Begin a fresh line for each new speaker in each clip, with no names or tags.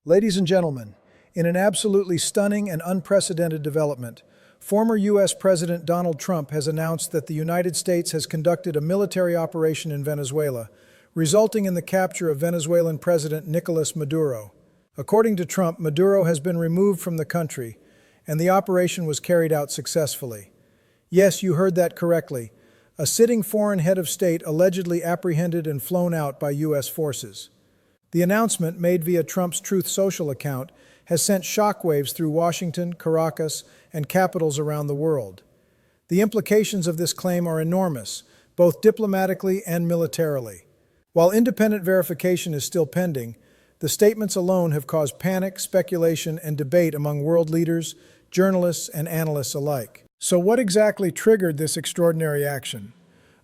Ladies and gentlemen, in an absolutely stunning and unprecedented development, former U.S. President Donald Trump has announced that the United States has conducted a military operation in Venezuela, resulting in the capture of Venezuelan President Nicolás Maduro. According to Trump, Maduro has been removed from the country, and the operation was carried out successfully. Yes, you heard that correctly. A sitting foreign head of state allegedly apprehended and flown out by U.S. forces. The announcement, made via Trump's Truth Social account, has sent shockwaves through Washington, Caracas, and capitals around the world. The implications of this claim are enormous, both diplomatically and militarily. While independent verification is still pending, the statements alone have caused panic, speculation, and debate among world leaders, journalists, and analysts alike. So what exactly triggered this extraordinary action?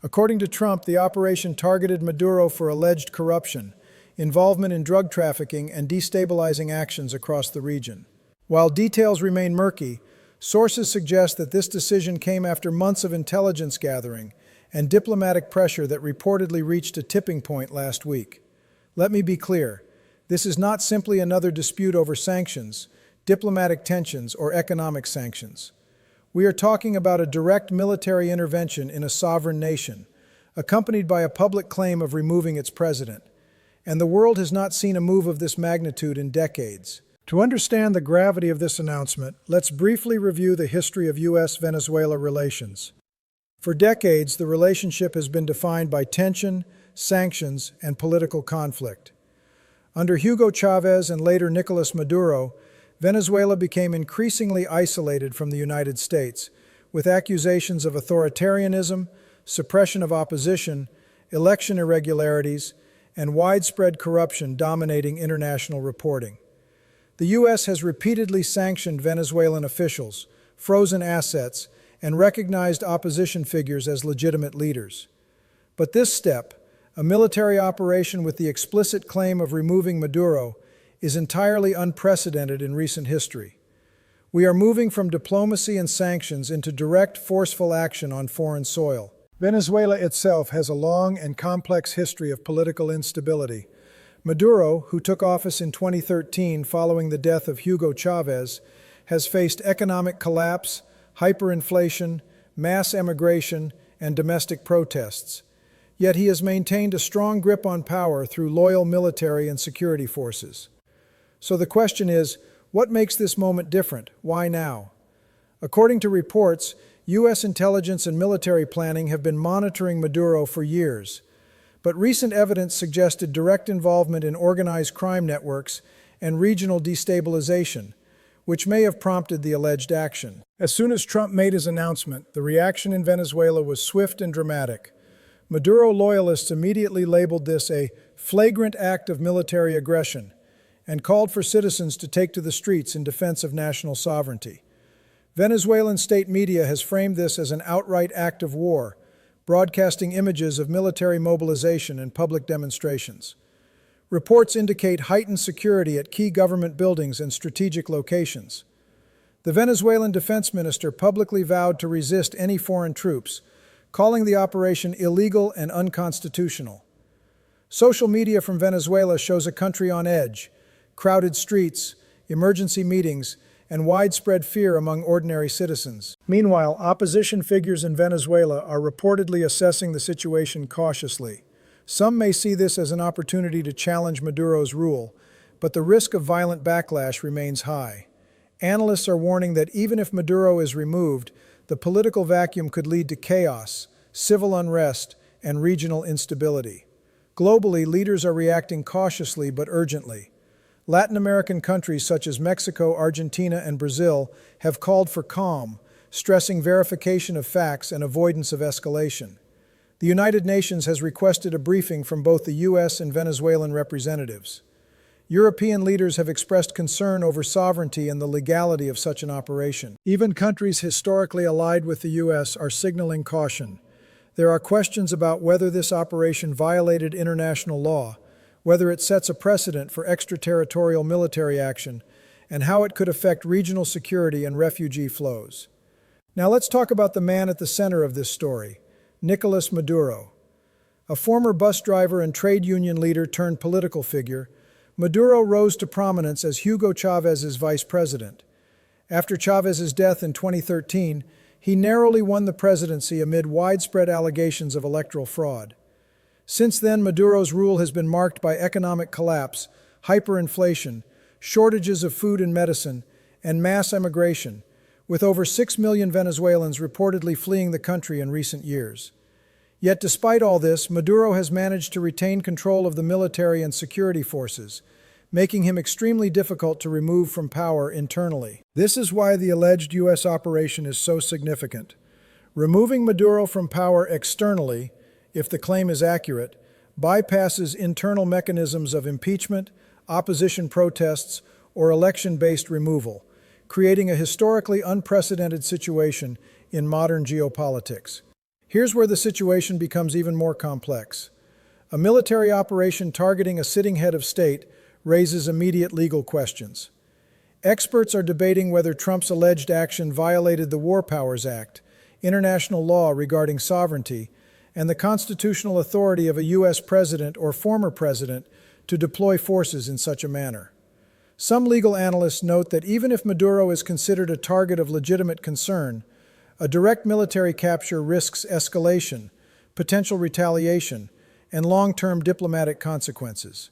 According to Trump, the operation targeted Maduro for alleged corruption, involvement in drug trafficking, and destabilizing actions across the region. While details remain murky, sources suggest that this decision came after months of intelligence gathering and diplomatic pressure that reportedly reached a tipping point last week. Let me be clear, this is not simply another dispute over sanctions, diplomatic tensions, or economic sanctions. We are talking about a direct military intervention in a sovereign nation, accompanied by a public claim of removing its president. And the world has not seen a move of this magnitude in decades. To understand the gravity of this announcement, let's briefly review the history of U.S.-Venezuela relations. For decades, the relationship has been defined by tension, sanctions, and political conflict. Under Hugo Chavez and later Nicolás Maduro, Venezuela became increasingly isolated from the United States, with accusations of authoritarianism, suppression of opposition, election irregularities, and widespread corruption dominating international reporting. The U.S. has repeatedly sanctioned Venezuelan officials, frozen assets, and recognized opposition figures as legitimate leaders. But this step, a military operation with the explicit claim of removing Maduro, is entirely unprecedented in recent history. We are moving from diplomacy and sanctions into direct, forceful action on foreign soil. Venezuela itself has a long and complex history of political instability. Maduro, who took office in 2013 following the death of Hugo Chavez, has faced economic collapse, hyperinflation, mass emigration, and domestic protests. Yet he has maintained a strong grip on power through loyal military and security forces. So the question is, what makes this moment different? Why now? According to reports, U.S. intelligence and military planning have been monitoring Maduro for years, but recent evidence suggested direct involvement in organized crime networks and regional destabilization, which may have prompted the alleged action. As soon as Trump made his announcement, the reaction in Venezuela was swift and dramatic. Maduro loyalists immediately labeled this a flagrant act of military aggression and called for citizens to take to the streets in defense of national sovereignty. Venezuelan state media has framed this as an outright act of war, broadcasting images of military mobilization and public demonstrations. Reports indicate heightened security at key government buildings and strategic locations. The Venezuelan defense minister publicly vowed to resist any foreign troops, calling the operation illegal and unconstitutional. Social media from Venezuela shows a country on edge, crowded streets, emergency meetings, and widespread fear among ordinary citizens. Meanwhile, opposition figures in Venezuela are reportedly assessing the situation cautiously. Some may see this as an opportunity to challenge Maduro's rule, but the risk of violent backlash remains high. Analysts are warning that even if Maduro is removed, the political vacuum could lead to chaos, civil unrest, and regional instability. Globally, leaders are reacting cautiously but urgently. Latin American countries such as Mexico, Argentina, and Brazil have called for calm, stressing verification of facts and avoidance of escalation. The United Nations has requested a briefing from both the U.S. and Venezuelan representatives. European leaders have expressed concern over sovereignty and the legality of such an operation. Even countries historically allied with the U.S. are signaling caution. There are questions about whether this operation violated international law, whether it sets a precedent for extraterritorial military action, and how it could affect regional security and refugee flows. Now let's talk about the man at the center of this story, Nicolás Maduro. A former bus driver and trade union leader turned political figure, Maduro rose to prominence as Hugo Chávez's vice president. After Chávez's death in 2013, he narrowly won the presidency amid widespread allegations of electoral fraud. Since then, Maduro's rule has been marked by economic collapse, hyperinflation, shortages of food and medicine, and mass emigration, with over 6 million Venezuelans reportedly fleeing the country in recent years. Yet despite all this, Maduro has managed to retain control of the military and security forces, making him extremely difficult to remove from power internally. This is why the alleged U.S. operation is so significant. Removing Maduro from power externally, if the claim is accurate, bypasses internal mechanisms of impeachment, opposition protests, or election-based removal, creating a historically unprecedented situation in modern geopolitics. Here's where the situation becomes even more complex. A military operation targeting a sitting head of state raises immediate legal questions. Experts are debating whether Trump's alleged action violated the War Powers Act, international law regarding sovereignty, and the constitutional authority of a U.S. president or former president to deploy forces in such a manner. Some legal analysts note that even if Maduro is considered a target of legitimate concern, a direct military capture risks escalation, potential retaliation, and long-term diplomatic consequences.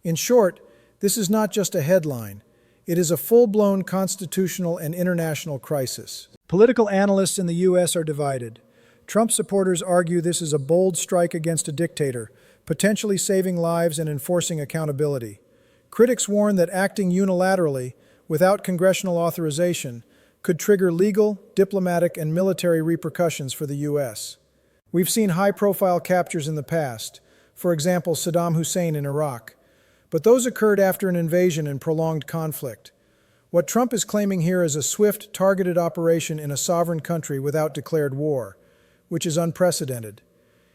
In short, this is not just a headline. It is a full-blown constitutional and international crisis. Political analysts in the U.S. are divided. Trump supporters argue this is a bold strike against a dictator, potentially saving lives and enforcing accountability. Critics warn that acting unilaterally, without congressional authorization, could trigger legal, diplomatic, and military repercussions for the U.S. We've seen high-profile captures in the past, for example, Saddam Hussein in Iraq, but those occurred after an invasion and prolonged conflict. What Trump is claiming here is a swift, targeted operation in a sovereign country without declared war, which is unprecedented.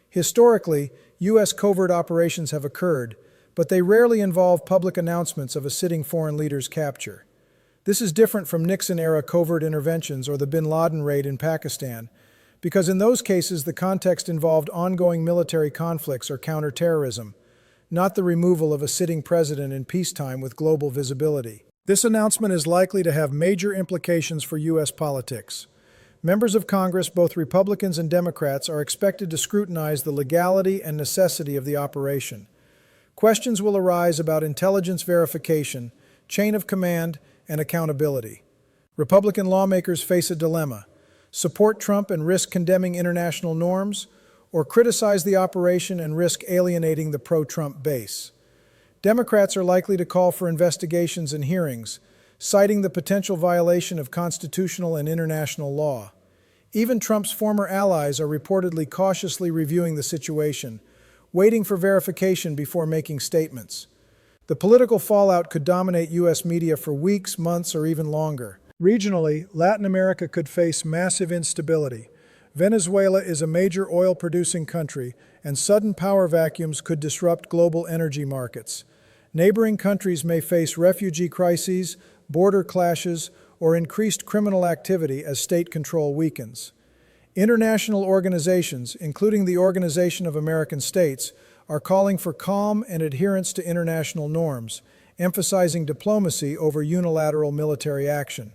Historically, U.S. covert operations have occurred, but they rarely involve public announcements of a sitting foreign leader's capture. This is different from Nixon-era covert interventions or the bin Laden raid in Pakistan, because in those cases the context involved ongoing military conflicts or counterterrorism, not the removal of a sitting president in peacetime with global visibility. This announcement is likely to have major implications for U.S. politics. Members of Congress, both Republicans and Democrats, are expected to scrutinize the legality and necessity of the operation. Questions will arise about intelligence verification, chain of command, and accountability. Republican lawmakers face a dilemma: support Trump and risk condemning international norms, or criticize the operation and risk alienating the pro-Trump base. Democrats are likely to call for investigations and hearings, citing the potential violation of constitutional and international law. Even Trump's former allies are reportedly cautiously reviewing the situation, waiting for verification before making statements. The political fallout could dominate U.S. media for weeks, months, or even longer. Regionally, Latin America could face massive instability. Venezuela is a major oil-producing country, and sudden power vacuums could disrupt global energy markets. Neighboring countries may face refugee crises, border clashes, or increased criminal activity as state control weakens. International organizations, including the Organization of American States, are calling for calm and adherence to international norms, emphasizing diplomacy over unilateral military action.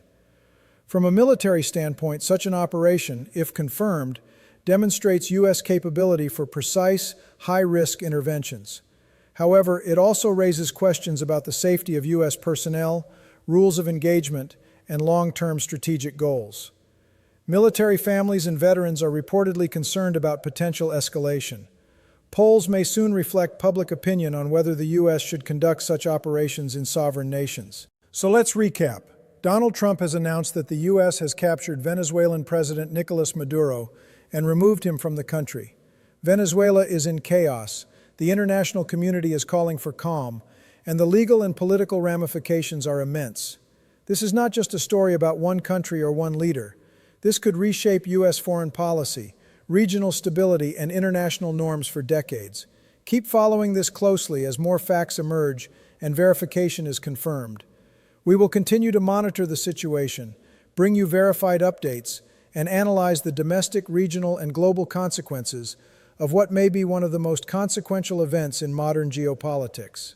From a military standpoint, such an operation, if confirmed, demonstrates U.S. capability for precise, high-risk interventions. However, it also raises questions about the safety of U.S. personnel, rules of engagement, and long-term strategic goals. Military families and veterans are reportedly concerned about potential escalation. Polls may soon reflect public opinion on whether the U.S. should conduct such operations in sovereign nations. So let's recap. Donald Trump has announced that the U.S. has captured Venezuelan President Nicolás Maduro and removed him from the country. Venezuela is in chaos, the international community is calling for calm, and the legal and political ramifications are immense. This is not just a story about one country or one leader. This could reshape U.S. foreign policy, regional stability, and international norms for decades. Keep following this closely as more facts emerge and verification is confirmed. We will continue to monitor the situation, bring you verified updates, and analyze the domestic, regional, and global consequences of what may be one of the most consequential events in modern geopolitics.